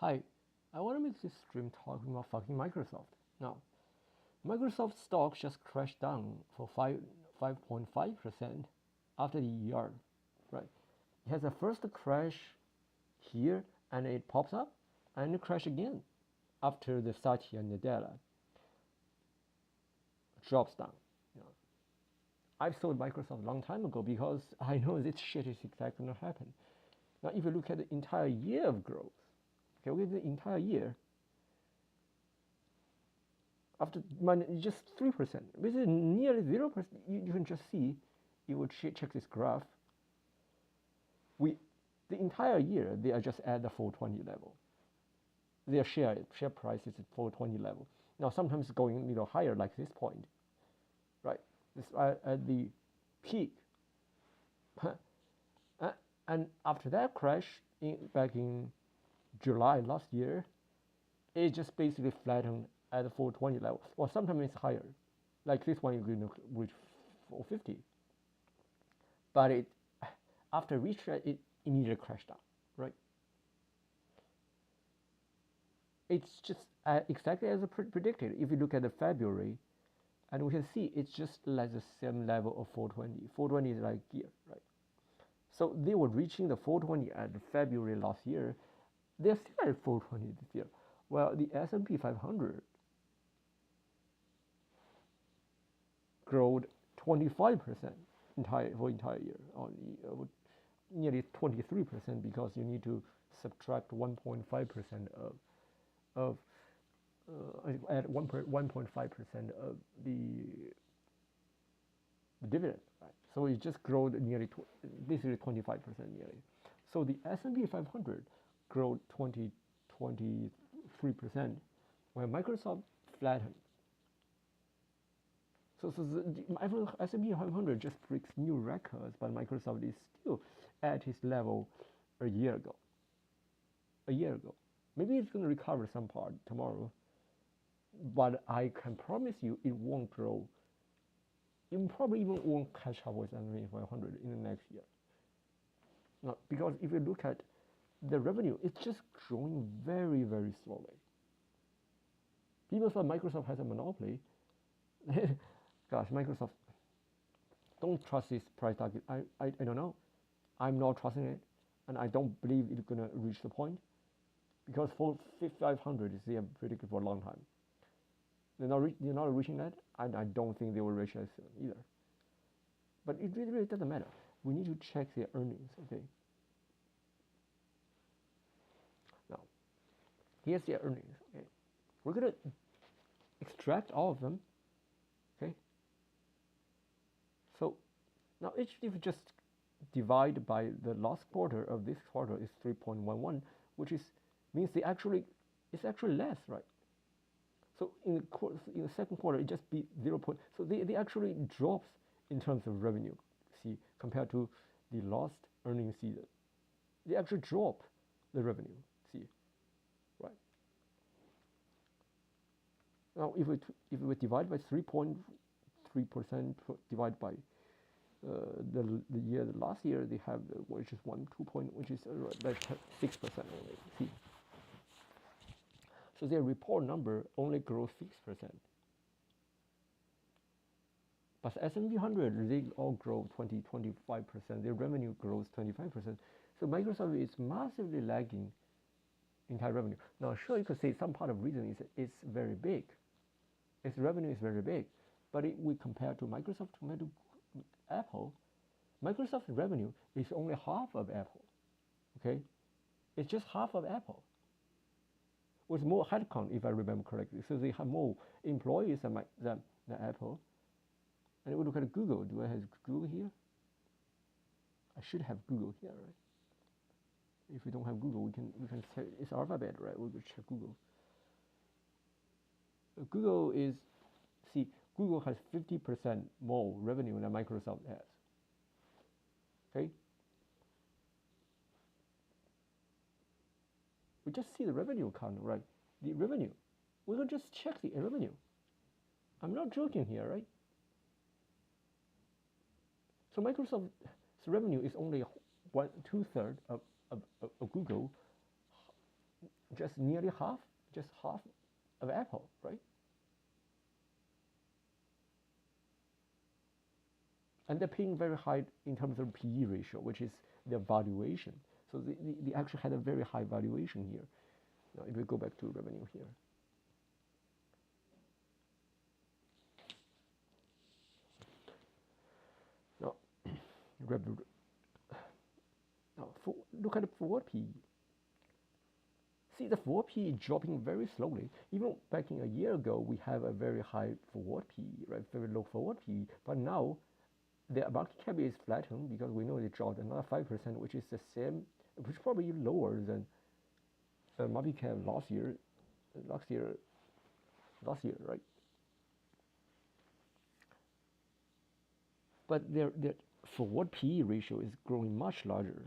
Hi, I want to make this stream talking about fucking Microsoft. Now, Microsoft stock just crashed down for 5.5% after the year, right? It has a first crash here and it pops up and it crash again after the Satya Nadella drops down. You know, I've sold Microsoft a long time ago because I know this shit is exactly going to happen. Now, if you look at the entire year of growth, okay, look at the entire year, after just 3%, which is nearly 0%, you can just see, you would check this graph. The entire year, they are just at the 420 level. Their share price is at 420 level. Now, sometimes going a little higher, like this point, right? This at the peak. And after that crash, back in July last year, it just basically flattened at the 420 level. Well, sometimes it's higher. Like this one, you're going to reach 450. But it, after reach it immediately crashed down, right? It's just exactly as predicted. If you look at the February, and we can see it's just like the same level of 420. 420 is like here, right? So they were reaching the 420 at February last year. They're still at 420 this year. Well, the S&P 500 growed 25% for entire year, nearly 23% because you need to subtract 1.5% of at 1.5% of the dividend, right? So it just grew nearly basically 25% nearly. So the S&P 500 grew 23%, while Microsoft flattened. So the S&P 500 just breaks new records, but Microsoft is still at its level a year ago. Maybe it's going to recover some part tomorrow, but I can promise you it won't grow. It probably even won't catch up with S&P 500 in the next year. Now, because if you look at the revenue, it's just growing very, very slowly. People thought Microsoft has a monopoly. Gosh, Microsoft, don't trust this price target. I don't know. I'm not trusting it, and I don't believe it's going to reach the point, because for 500 is they have predicted for a long time. They're not reaching that, and I don't think they will reach that soon either. But it really doesn't matter. We need to check their earnings, okay? Now, here's their earnings, okay? We're going to extract all of them, okay? So now if you just divide by the last quarter of this quarter is 3.11, which means it's actually less, right? So in the second quarter, it just be 0. So they actually drops in terms of revenue. See, compared to the last earnings season, they actually drop the revenue. See, right? Now, if we divide by 3.3%, divide by the year last year, they have which is 2 point, which is like 6% only. See. So their report number only grows 6%. But S&P 100, they all grow 25%. Their revenue grows 25%. So Microsoft is massively lagging entire revenue. Now, sure, you could say some part of reason is it's very big. Its revenue is very big. But if we compare to Microsoft, compared to Apple, Microsoft's revenue is only half of Apple. Okay? It's just half of Apple. With more headcount, if I remember correctly. So they have more employees than Apple. And if we look at Google, do I have Google here? I should have Google here, right? If we don't have Google, we can check, it's Alphabet, right? We could check Google. Google has 50% more revenue than Microsoft has. Okay? We just see the revenue count, right? The revenue. We will just check the revenue. I'm not joking here, right? So Microsoft's revenue is only 2/3 of Google. just nearly half, just half of Apple, right? And they're paying very high in terms of PE ratio, which is their valuation. So they actually had a very high valuation here. Now, if we go back to revenue here. Now, now look at the forward PE. See, the forward PE dropping very slowly. Even back in a year ago, we have a very high forward PE, right? Very low forward PE. But now, the market cap is flattened because we know they dropped another 5%, which is the same, which is probably lower than the market cap last year, right? But their forward PE ratio is growing much larger,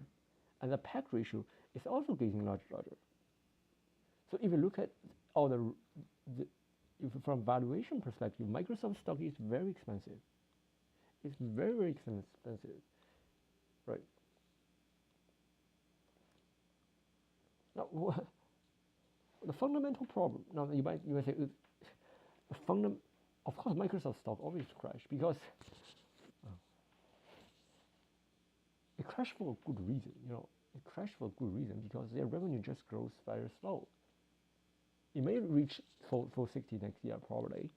and the PAC ratio is also getting larger. So if you look at all if from valuation perspective, Microsoft stock is very expensive. It's very, very expensive, right? Now, the fundamental problem. Now you might say, of course, Microsoft stock always crash because it crashed for a good reason. It crashed for a good reason because their revenue just grows very slow. It may reach 460 next year probably,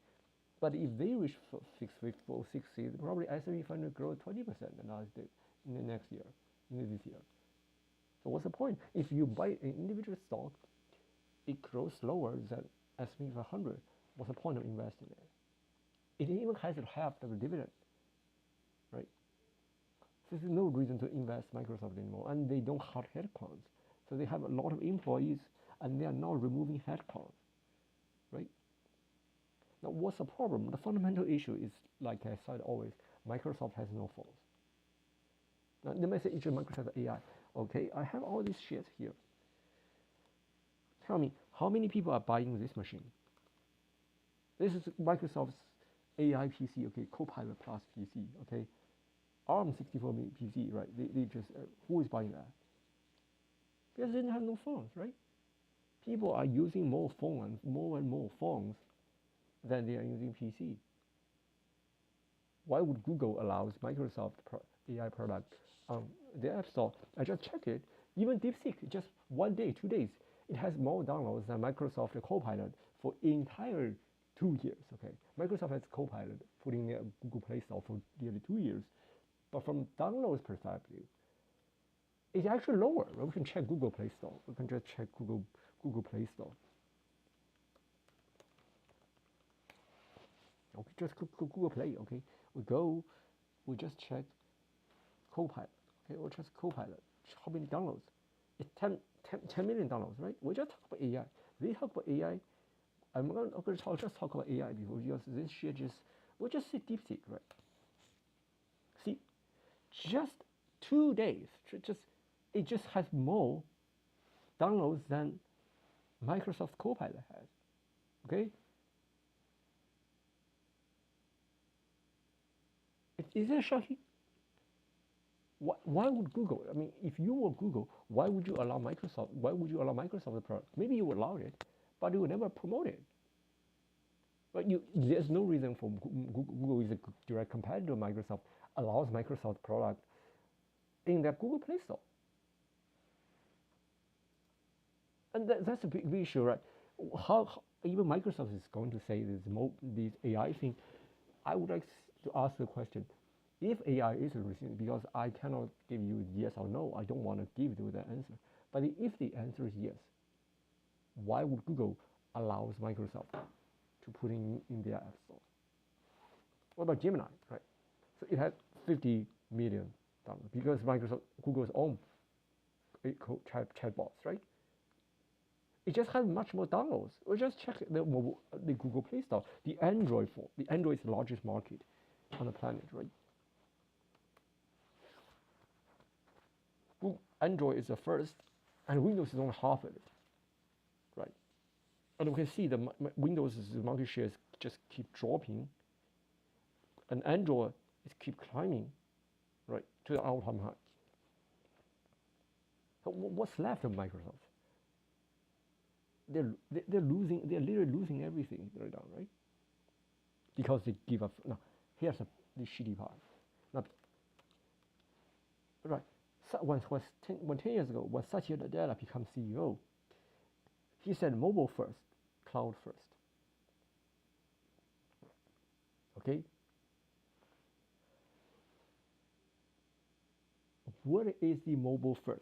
but if they reach 460, probably S&P 500 grow 20% in the next year, in this year. So what's the point? If you buy an individual stock, it grows slower than S&P 500. What's the point of investing in it? It even has half the dividend, right? So there's no reason to invest Microsoft anymore, and they don't have headcounts. So they have a lot of employees, and they are now removing headcounts, right? Now, what's the problem? The fundamental issue is, like I said always, Microsoft has no phones. Now, they may say, Microsoft AI. Okay, I have all these shares here. Tell me, how many people are buying this machine? This is Microsoft's AI PC, okay, Copilot Plus PC, okay, ARM 64 PC, right? They just, who is buying that? Because they have no phones, right? People are using more and more phones than they are using PC. Why would Google allows Microsoft AI product on the App Store? I just checked it. Even DeepSeek, just 1 day, 2 days, it has more downloads than Microsoft Copilot for entire 2 years. Okay, Microsoft has Copilot put in their Google Play Store for nearly 2 years, but from downloads perspective, it's actually lower. We can check Google Play Store. We can just check Google Play Store. Okay, just Google Play. Okay, we just check Copilot. Okay, or just Copilot. How many downloads? It's 10 million downloads, right? We just talk about AI. They talk about AI. I'm going to just talk about AI because this shit we just see DeepSeek, right? See, just 2 days, it just has more downloads than Microsoft Copilot has. Okay. Is it shocking? Why would Google? I mean, if you were Google, why would you allow Microsoft? Why would you allow Microsoft the product? Maybe you would allow it, but you would never promote it. But there's no reason for Google is a direct competitor of Microsoft allows Microsoft product in their Google Play Store. And that's a big issue, right? How even Microsoft is going to say this AI thing. I would like to ask the question: if AI is a reason, because I cannot give you yes or no, I don't want to give you the answer. But if the answer is yes, why would Google allows Microsoft to put in their App Store? What about Gemini, right? So it has 50 million downloads because Google's own chatbots, right? It just has much more downloads. We just check the Google Play Store, the Android phone. The Android is the largest market on the planet, right? Android is the first, and Windows is only half of it, right? And we can see the Windows' market shares just keep dropping, and Android is keep climbing, right, to the all-time high. So what's left of Microsoft? they're literally losing everything right now, right? Because they give up. Now, here's the shitty part. Now, right, so when 10 years ago, when Satya Nadella became CEO, he said mobile first, cloud first. Okay, what is the mobile first?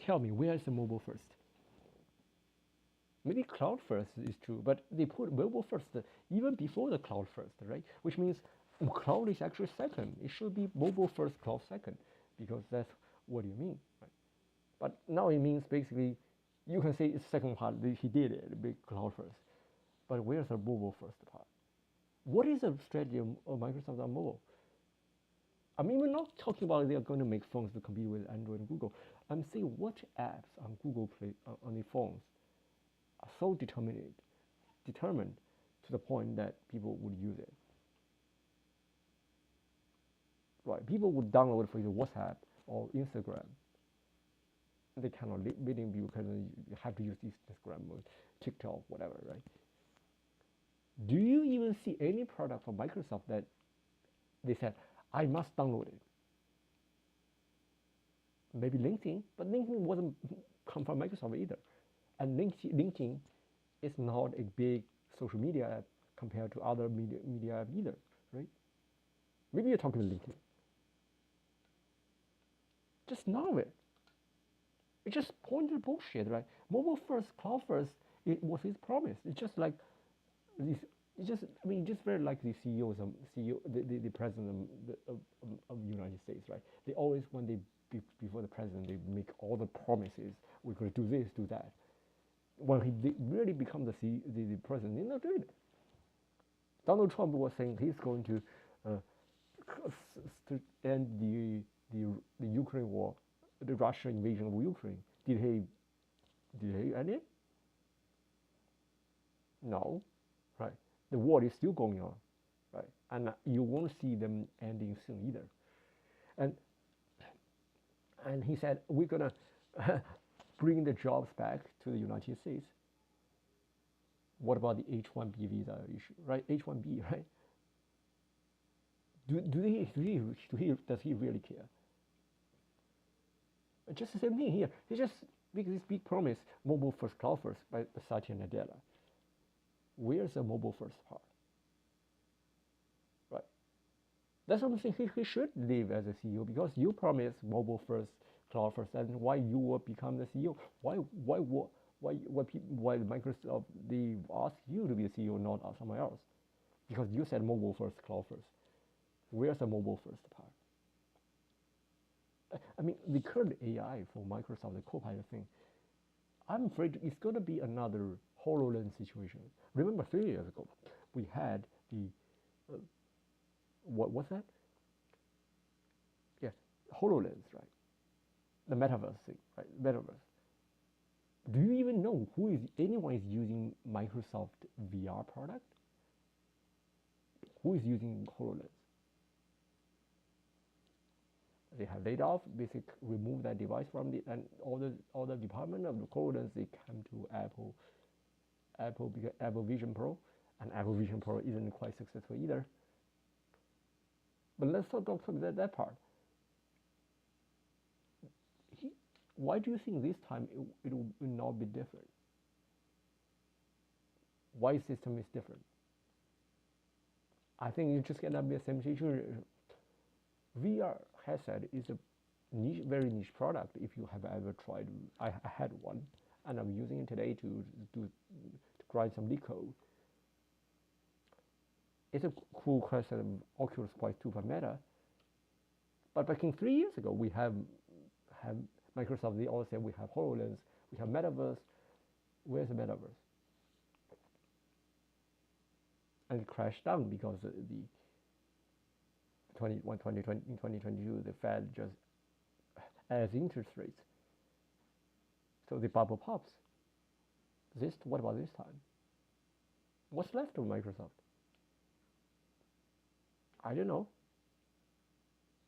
Tell me, where is the mobile first? Maybe cloud first is true, but they put mobile first even before the cloud first, right? Which means cloud is actually second. It should be mobile first, cloud second, because that's what you mean, right? But now it means basically, you can say it's second part. He did it, the big cloud first, but where's the mobile first part? What is the strategy of Microsoft on mobile? I mean, we're not talking about they're going to make phones to compete with Android and Google. I'm saying what apps on Google Play on the phones are so determined to the point that people would use it. Right? People would download, for example, WhatsApp or Instagram. They cannot live within you because you have to use Instagram or TikTok, whatever, right? Do you even see any product from Microsoft that they said, I must download it? Maybe LinkedIn, but LinkedIn wasn't come from Microsoft either. And LinkedIn is not a big social media app compared to other media app either, right? Maybe you're talking about LinkedIn. Just none of it. It's just pointed bullshit, right? Mobile first, cloud first, it was his promise. It's just like this. It's just, I mean, just very like the CEOs, the president of the United States, right? They always, when they before the president, they make all the promises. We're going to do this, do that. When he really become the president, they're not doing it. Donald Trump was saying he's going to end the Ukraine war, the Russian invasion of Ukraine. Did he end it? No, right? The war is still going on, right? And you won't see them ending soon either. And he said we're gonna bring the jobs back to the United States. What about the H-1B visa issue, right? H-1B, right? Does he really care? Just the same thing here. He just makes this big promise, mobile first, cloud first, by Satya Nadella. Where's the mobile first part? Right. That's what I'm saying. He should leave as a CEO because you promised mobile first, cloud first, and why you will become the CEO? Why Microsoft they ask you to be the CEO, not someone else? Because you said mobile first, cloud first. Where's the mobile first part? I mean, the current AI for Microsoft, the Copilot thing, I'm afraid it's going to be another HoloLens situation. Remember 3 years ago, we had the, what was that? Yeah, HoloLens, right? The metaverse thing, right? Metaverse. Do you even know anyone is using Microsoft VR product? Who is using HoloLens? They have laid off, basically remove that device from the, and all the department of the HoloLens, they come to Apple Vision Pro, and Apple Vision Pro isn't quite successful either. But let's talk that part. Why do you think this time it will not be different? Why system is different? I think it's just gonna be the same situation. VR headset is a niche, very niche product. If you have ever tried, I had one, and I'm using it today to grind some leak code. It's a cool headset, Oculus Quest 2 by Meta. But back in 3 years ago, we have Microsoft. They all said we have HoloLens, we have Metaverse. Where's the Metaverse? And it crashed down because the 2022, the Fed just adds interest rates. So the bubble pops. What about this time? What's left of Microsoft? I don't know.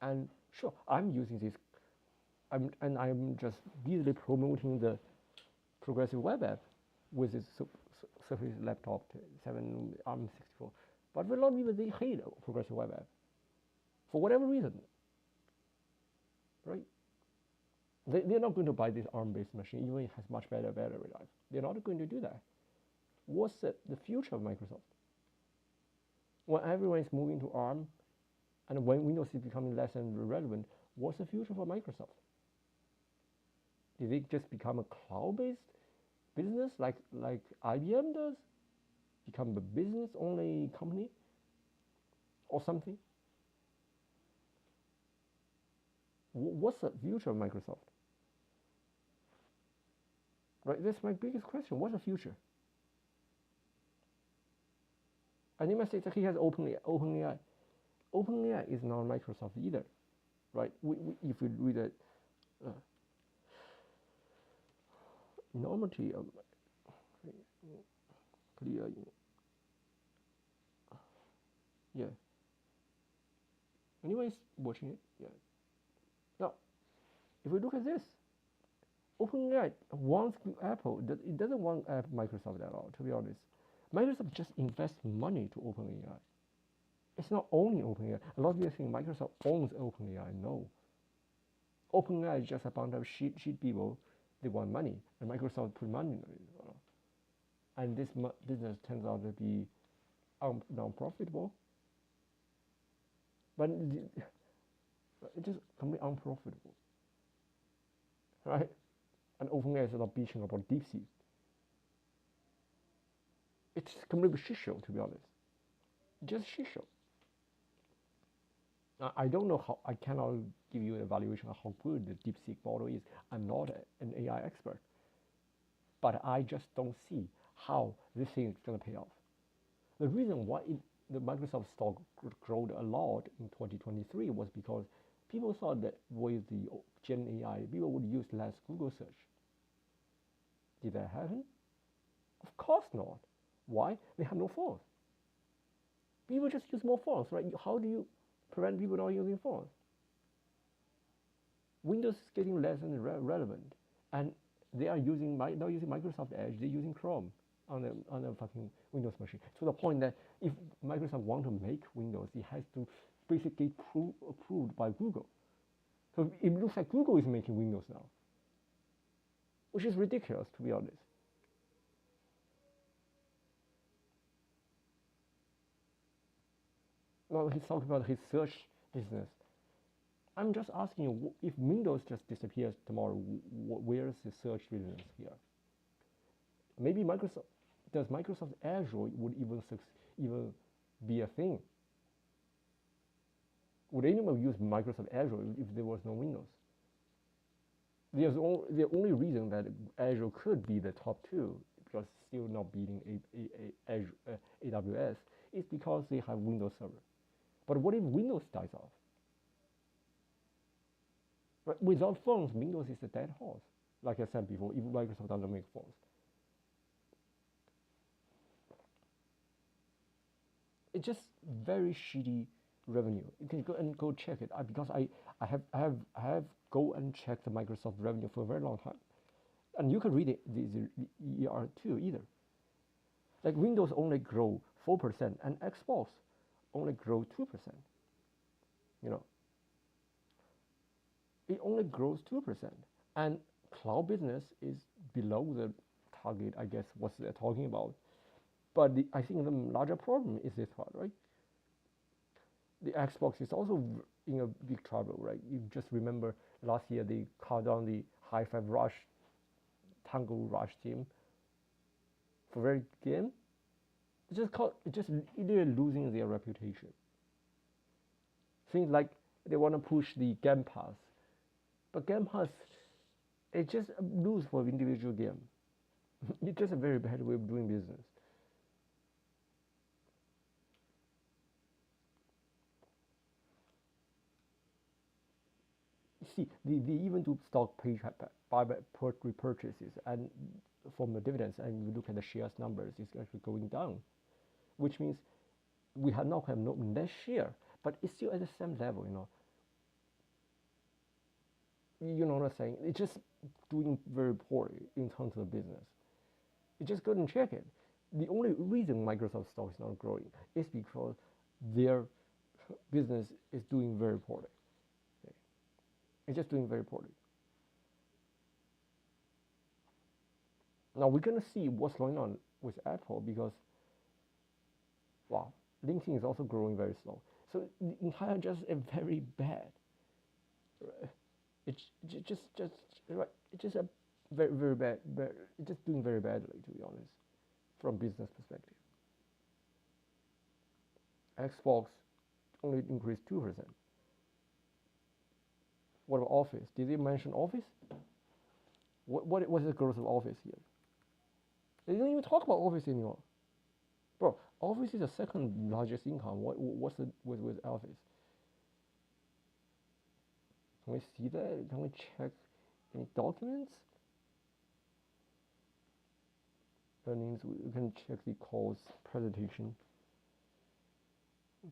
And sure, I'm using this, I'm just busily promoting the progressive web app with its Surface laptop 7 ARM64. But a lot of people, they hate progressive web app for whatever reason, right? They're not going to buy this ARM-based machine, even if it has much better battery life. They're not going to do that. What's the future of Microsoft? When everyone is moving to ARM, and when Windows is becoming less and relevant, what's the future for Microsoft? Did it just become a cloud-based business like IBM does? Become a business-only company or something? What's the future of Microsoft? Right, that's my biggest question. What's the future? And you might say that he has OpenAI. OpenAI is not Microsoft either, right? If we read the enormity of clear, yeah. Anyways, watching it, yeah. Now, if we look at this, OpenAI wants Apple. It doesn't want Microsoft at all, to be honest. Microsoft just invests money to OpenAI. It's not only OpenAI. A lot of people think Microsoft owns OpenAI. No. OpenAI is just a bunch of shit people. They want money, and Microsoft put money in it. And this business turns out to be non-profitable. But it's just completely unprofitable, right? And OpenAI is not bitching about DeepSeek. It's completely shit show, to be honest. Just shit show. I don't know how. I cannot give you an evaluation of how good the DeepSeek model is. I'm not an AI expert, but I just don't see how this thing is going to pay off. The reason why the Microsoft stock growed a lot in 2023 was because people thought that with the Gen AI, people would use less Google search. Did that happen? Of course not. Why? They have no phones. People just use more phones, right? How do you prevent people not using phones? Windows is getting less and relevant, and they are not using Microsoft Edge. They're using Chrome on a fucking Windows machine. To the point that if Microsoft want to make Windows, it has to basically approved by Google. So it looks like Google is making Windows now, which is ridiculous, to be honest. Well, he's talking about his search business. I'm just asking you, if Windows just disappears tomorrow, where's the search business here? Maybe Microsoft Azure would even be a thing? Would anyone use Microsoft Azure if there was no Windows? The only reason that Azure could be the top two, because it's still not beating AWS, is because they have Windows Server. But what if Windows dies off? But without phones, Windows is a dead horse. Like I said before, if Microsoft doesn't make phones. It's just very shitty revenue. You can go check it, because I have go and checked the Microsoft revenue for a very long time, and you can read it the ER too either. Like Windows only grow 4% and Xbox only grow 2%. You know, it only grows 2%, and cloud business is below the target. I guess what they're talking about. But I think the larger problem is this part, right? The Xbox is also in a big trouble, right? You just remember last year they called down the High Five Rush, Tango Rush team for very game. It's just they're losing their reputation. Things like they want to push the Game Pass, but Game Pass, it's just a lose for individual game. It's just a very bad way of doing business. See, they even do stock buyback repurchases and from the dividends, and you look at the shares numbers, it's actually going down, which means we have not have no net share, but it's still at the same level, you know. You know what I'm saying? It's just doing very poorly in terms of business. You just go and check it. The only reason Microsoft stock is not growing is because their business is doing very poorly. Okay? It's just doing very poorly. Now we're gonna see what's going on with Apple because, wow, LinkedIn is also growing very slow. So the entire just a very bad. It's just a very bad. It's just doing very badly, to be honest, from business perspective. Xbox only increased 2%. What about Office? Did they mention Office? What was the growth of Office here? They didn't even talk about Office anymore. Bro, Office is the second largest income. What's it with Office? Can we see that? Can we check any documents? Earnings, we can check the calls presentation.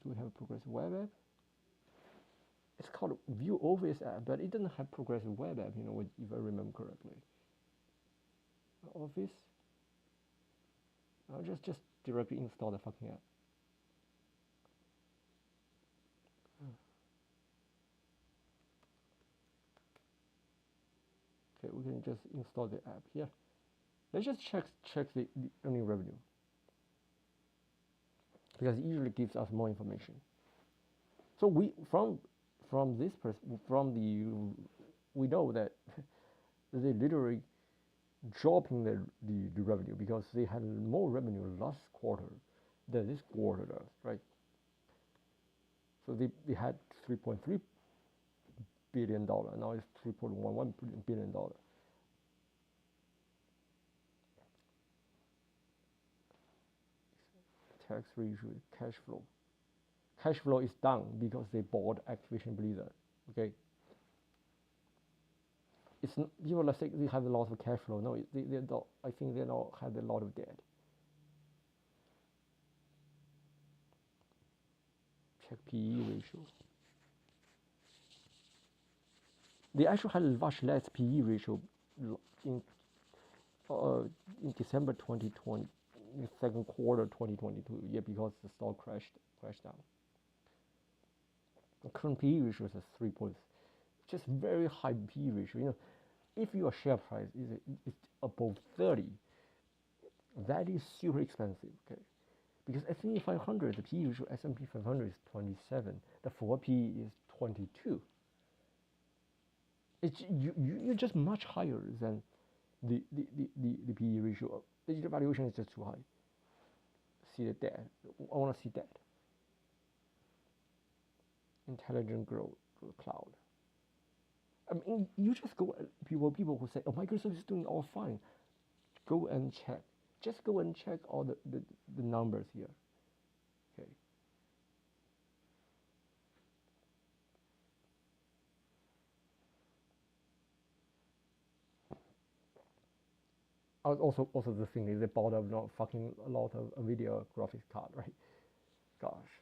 Do we have a progressive web app? It's called View Office app, but it doesn't have progressive web app, if I remember correctly. Office. I'll just directly install the fucking app. Okay, we can just install the app here. Let's just check the earning revenue, because it usually gives us more information. So we we know that they literally dropping the revenue because they had more revenue last quarter than this quarter does, right? So they had $3.3 billion, now it's $3.11 billion. Tax ratio, cash flow. Cash flow is down because they bought Activision Blizzard. Okay. It's people are saying they have a lot of cash flow. No, they don't. I think they don't have a lot of debt. Check PE ratio. They actually had much less PE ratio in December 2020, in second quarter 2022. Yeah, because the stock crashed down. The current PE ratio is 3 points. Just very high PE ratio. If your share price is above 30, that is super expensive. Okay, because S&P 500, the PE ratio S&P 500 is 27. The 4 PE is 22. It's you're just much higher than the PE ratio. The valuation is just too high. See the debt. I want to see debt. Intelligent growth cloud. I mean, you just go, people who say, oh, Microsoft is doing all fine. Go and check. Just go and check all the numbers here. Okay. Also the thing is they bought up a lot of video graphics card, right? Gosh.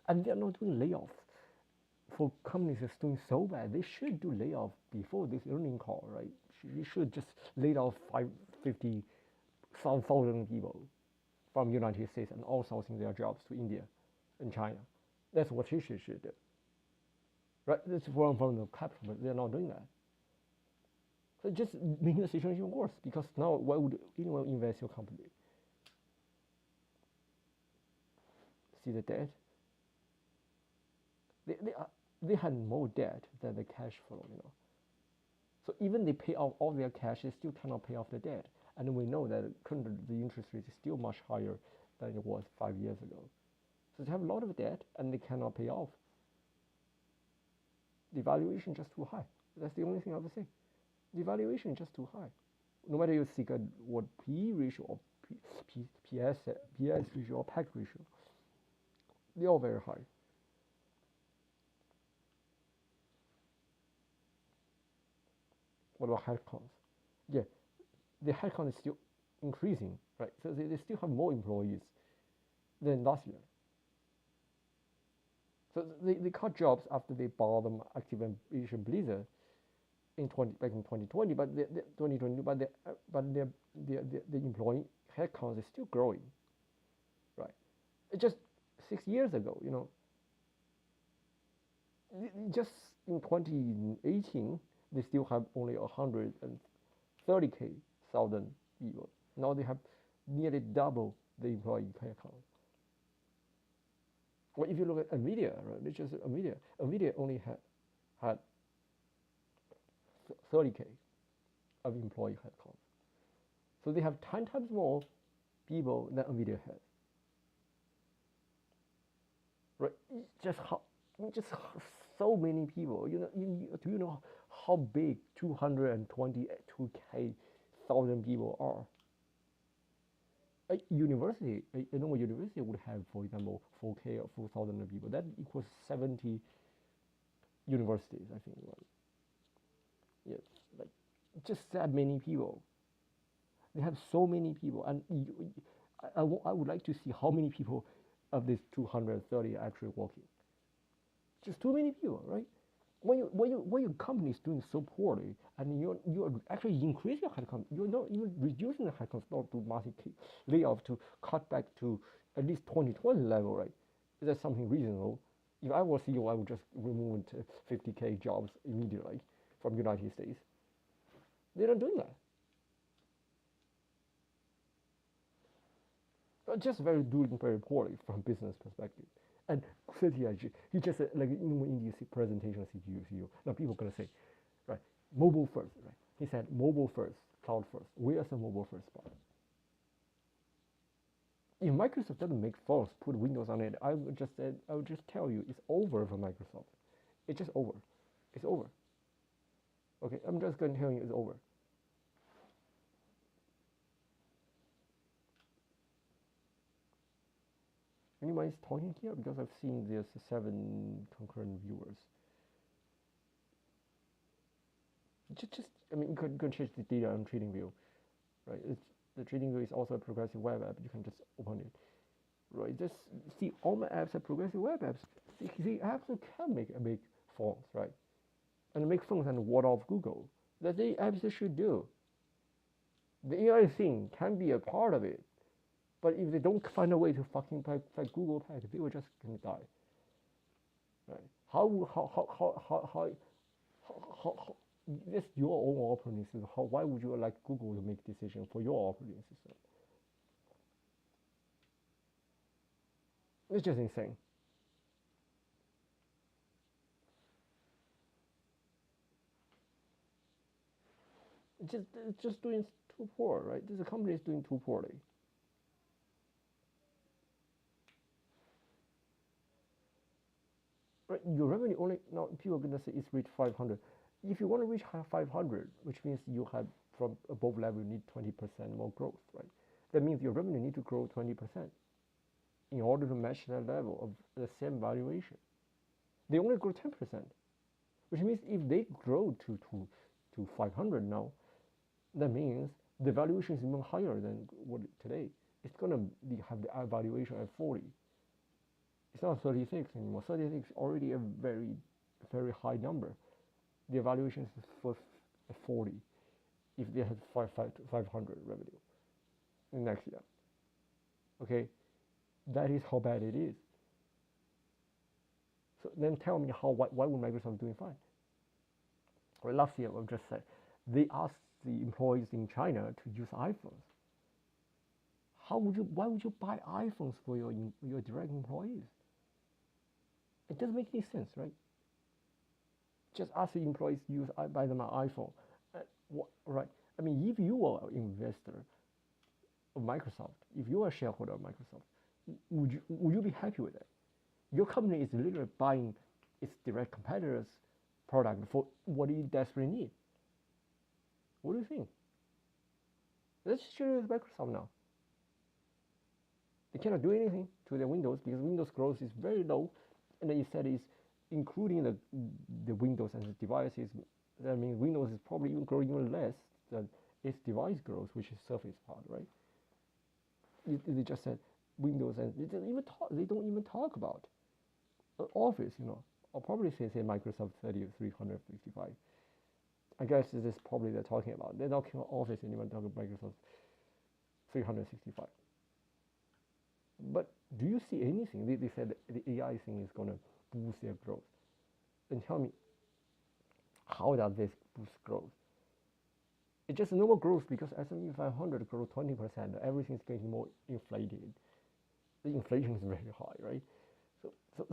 And they're not doing layoffs. For companies that's doing so bad, they should do layoff before this earning call, right? You should just lay off 50,000 people from United States and outsourcing their jobs to India and China. That's what you should do, right? That's from the capital, but they're not doing that. So just making the situation worse, because now why would anyone invest in your company? See the debt? They had more debt than the cash flow, So even they pay off all their cash, they still cannot pay off the debt. And we know that currently the interest rate is still much higher than it was 5 years ago. So they have a lot of debt and they cannot pay off. The valuation is just too high. That's the only thing I would say. The valuation is just too high. No matter you seek what PE ratio or PS ratio or PAC ratio, they're all very high. What about headcounts? Yeah, the headcount is still increasing, right? So they still have more employees than last year. So they cut jobs after they bought them Activision Blizzard back in 2020, but the 2020, but the employee headcount is still growing, right? It's just 6 years ago, just in 2018, they still have only 130,000 people. Now they have nearly double the employee headcount. Well, if you look at Nvidia, right? It's just Nvidia only had 30,000 of employee headcount. So they have 10 times more people than Nvidia has. Right? Just so many people. Do you know how big 222,000 people are? A normal university would have, for example, 4K or 4,000 people. That equals 70 universities, I think. Right? Yes, like just that many people. They have so many people, and I would like to see how many people of this 230 are actually working. Just too many people, right? When your company is doing so poorly, and you're actually increasing your headcount, you're not even reducing the headcount, not to massive layoff, to cut back to at least 2020 level, right? Is that something reasonable? If I were CEO, I would just remove 50,000 jobs immediately from United States. They're not doing that. Just doing very poorly from business perspective. And Satya, he just said, like in the presentation, CEO. Now people are gonna say, right, mobile first, right? He said mobile first, cloud first. Where's the mobile first part? If Microsoft doesn't make phones, put Windows on it, I would just tell you, it's over for Microsoft. It's just over. It's over. Okay, I'm just gonna tell you, it's over. Anyone is talking here? Because I've seen there's 7 concurrent viewers. I mean, you can change the data on TradingView, right? The TradingView is also a progressive web app. You can just open it, right? Just see, all my apps are progressive web apps. The apps can make phones, right? And make phones and ward off Google. That's the apps they should do. The AI thing can be a part of it. But if they don't find a way to fucking fight Google Pack, they will just gonna die. Right? How this your own operating system. Why would you like Google to make decision for your operating system? It's just insane. It's just doing too poor, right? This company is doing too poorly. Right, your revenue only, now people are gonna say it's reached 500. If you want to reach 500, which means you have from above level, you need 20% more growth, right? That means your revenue need to grow 20% in order to match that level of the same valuation. They only grow 10%, which means if they grow to 500 now, that means the valuation is even higher than what today. It's gonna have the valuation at 40. It's not 36 anymore. 36 is already a very, very high number. The evaluation is for 40 if they have 500 revenue in next year. Okay, that is how bad it is. So then tell me why would Microsoft doing fine? Well, last year I just said they asked the employees in China to use iPhones. Why would you buy iPhones for your direct employees? It doesn't make any sense, right? Just ask the employees buy them an iPhone, right? I mean, if you are an investor of Microsoft, if you are a shareholder of Microsoft, would you be happy with that? Your company is literally buying its direct competitors' product for what you desperately need. What do you think? Let's show you Microsoft now. They cannot do anything to their Windows because Windows growth is very low, and then instead is including the Windows and the devices. That means Windows is probably even growing even less than its device growth, which is Surface part, right? They just said Windows, and they don't even talk about Office, I'll probably say Microsoft 365. I guess this is probably they're talking about. They're not talking about Office anymore, they're talking about Microsoft 365. But do you see anything? They said the AI thing is going to boost their growth. Then tell me, how does this boost growth? It's just normal growth because S&P 500 grows 20%. Everything's getting more inflated. The inflation is very high, right? So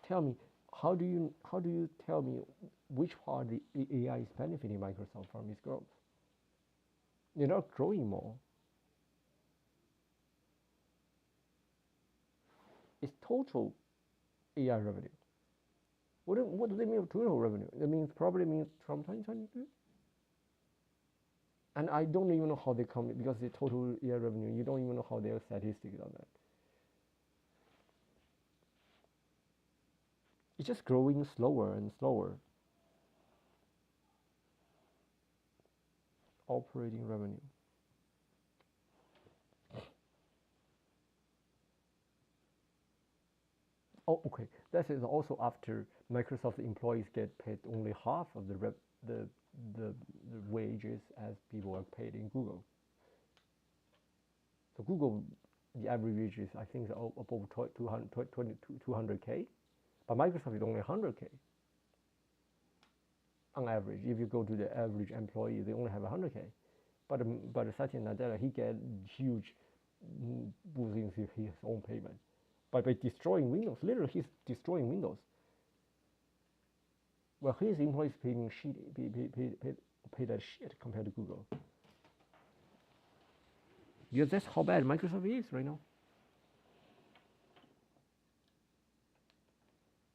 tell me, how do you tell me which part the AI is benefiting Microsoft from its growth? They're not growing more. It's total AI revenue. What do they mean by total revenue? That probably means from 2022. And I don't even know how they come, because the total AI revenue, you don't even know how their statistics on that. It's just growing slower and slower. Operating revenue. Oh, okay. That is also after Microsoft employees get paid only half of the wages as people are paid in Google. So Google, the average wage is, I think, above 200K, but Microsoft is only 100K on average. If you go to the average employee, they only have 100K. But Satya Nadella, he get huge boosting his own payment by destroying Windows. Literally, he's destroying Windows. Well, his employees paid that shit compared to Google. Because that's how bad Microsoft is right now.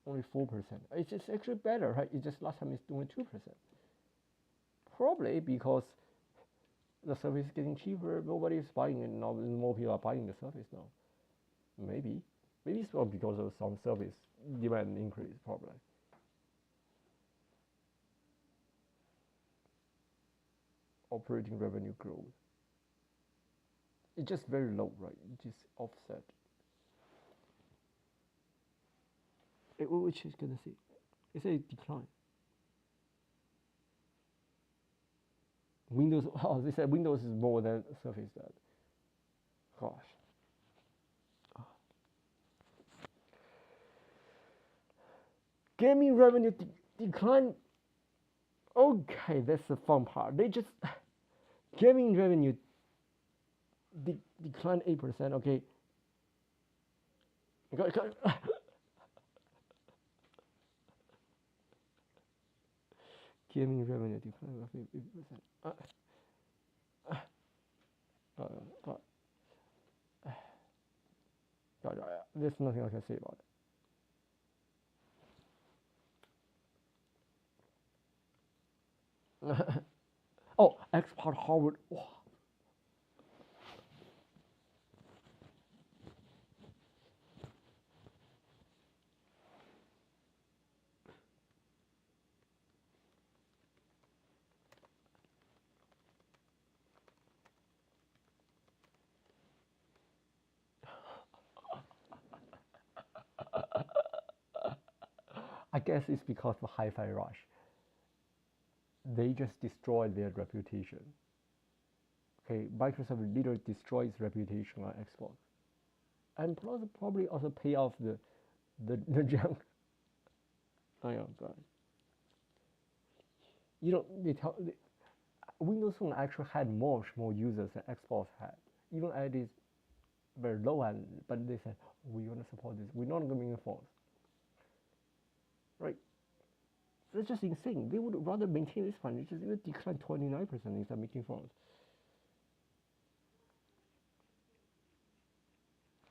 Only 4%. It's actually better, right? It's just last time it's doing 2%. Probably because the service is getting cheaper. Nobody is buying it now. More people are buying the service now. Maybe it's not because of some service demand increase. Probably. Operating revenue growth. It's just very low, right? It just offset. Which is gonna see? It's a decline. Windows. Oh, they said Windows is more than Surface. That. Gosh. Gaming revenue decline. Okay, that's the fun part. They just gaming revenue declined 8%. Okay. Gaming revenue declined roughly 8%. There's nothing I can say about it. Oh, export Harvard. Oh. I guess it's because of Hi-Fi Rush. They just destroyed their reputation. Okay, Microsoft literally destroys reputation on Xbox, and plus probably also pay off the junk. Oh yeah, God. You know, Windows Phone actually had much more users than Xbox had, even at this very low end. But they said, we want to support this. We're not going to enforce. Right? That's just insane. They would rather maintain this one. It would decline 29% instead of making phones.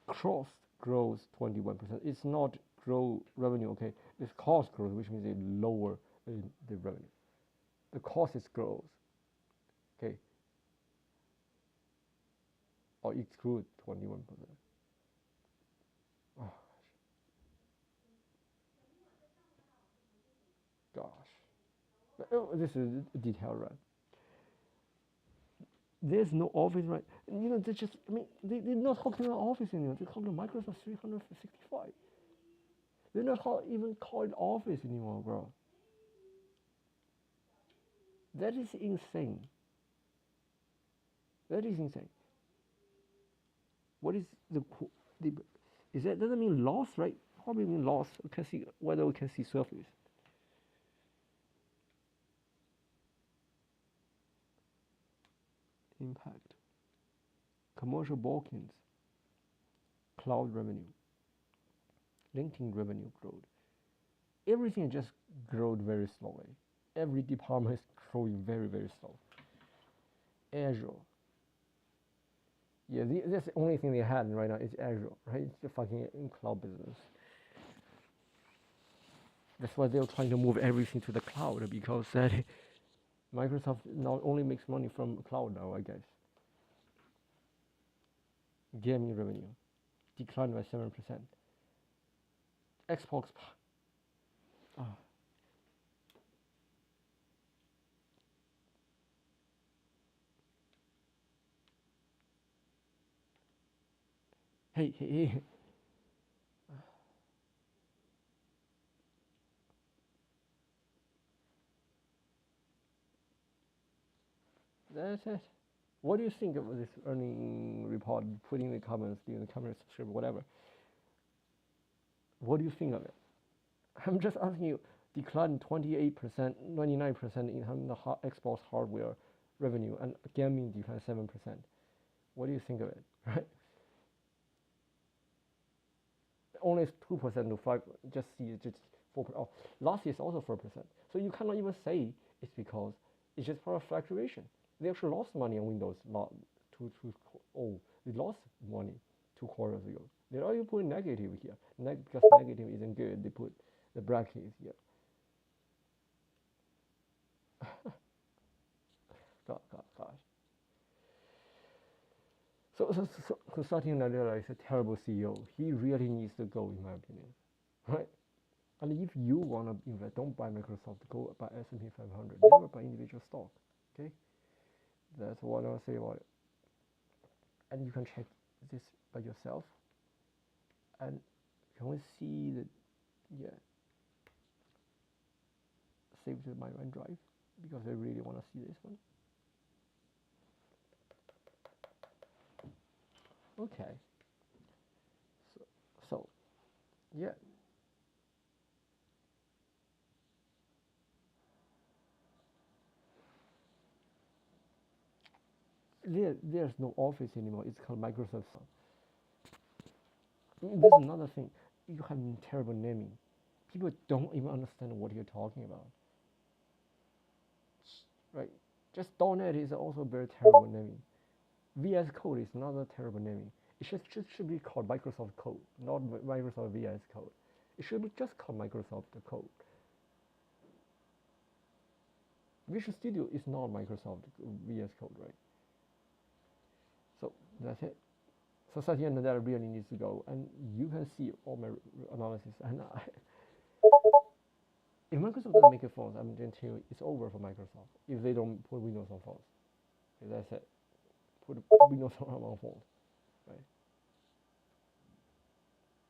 Cost grows 21%. It's not grow revenue, okay? It's cost growth, which means it lower the revenue. The cost is growth, okay? Or exclude 21%. Oh, gosh. Oh, this is a detail run. There's no Office, right? You know, they just, they're not talking about Office anymore. They're talking about Microsoft 365. They're not even called Office anymore, bro. That is insane. That is insane. What is the is that doesn't mean loss, right? Probably mean loss. We can see whether we can see surface. Impact. Commercial bookings, cloud revenue, LinkedIn revenue growth. Everything just growed very slowly. Every department is growing very, very slow. Azure. Yeah, that's the only thing they had right now is Azure, right? It's the fucking cloud business. That's why they're trying to move everything to the cloud because Microsoft not only makes money from cloud now, I guess. Gaming revenue declined by 7%. Xbox. Oh. Hey. That's it. What do you think of this earning report? Put in the comments, in the comments, subscribe, whatever. What do you think of it? I'm just asking you. Declined 28%, 99% in the Xbox hardware revenue, and gaming declined 7%. What do you think of it? Right? Only 2% to 5. Just 4%. Oh, last year is also 4%. So you cannot even say it's because it's just for a fluctuation. They actually lost money on Windows. They lost money 2 quarters ago. They already put negative here. Because negative isn't good. They put the brackets here. Gosh. So Satya Nadella is a terrible CEO. He really needs to go, in my opinion, right? And if you wanna invest, don't buy Microsoft. Go buy S&P 500. Never buy individual stock. Okay, that's what I'll say about it. And you can check this by yourself. And can we see that? Yeah, save to my OneDrive because I really wanna see this one. Okay. So yeah. There's no office anymore. It's called Microsoft. There's another thing. You have terrible naming. People don't even understand what you're talking about. Right? Just .NET is also very terrible naming. VS Code is another terrible naming. It should be called Microsoft Code, not Microsoft VS Code. It should be just called Microsoft Code. Visual Studio is not Microsoft VS Code, right? So that's it. So Satya Nadella really needs to go, and you can see all my analysis. And if Microsoft doesn't make a phones, I'm going to tell you it's over for Microsoft if they don't put Windows on phones. Okay, that's it. Put Windows on phones, right?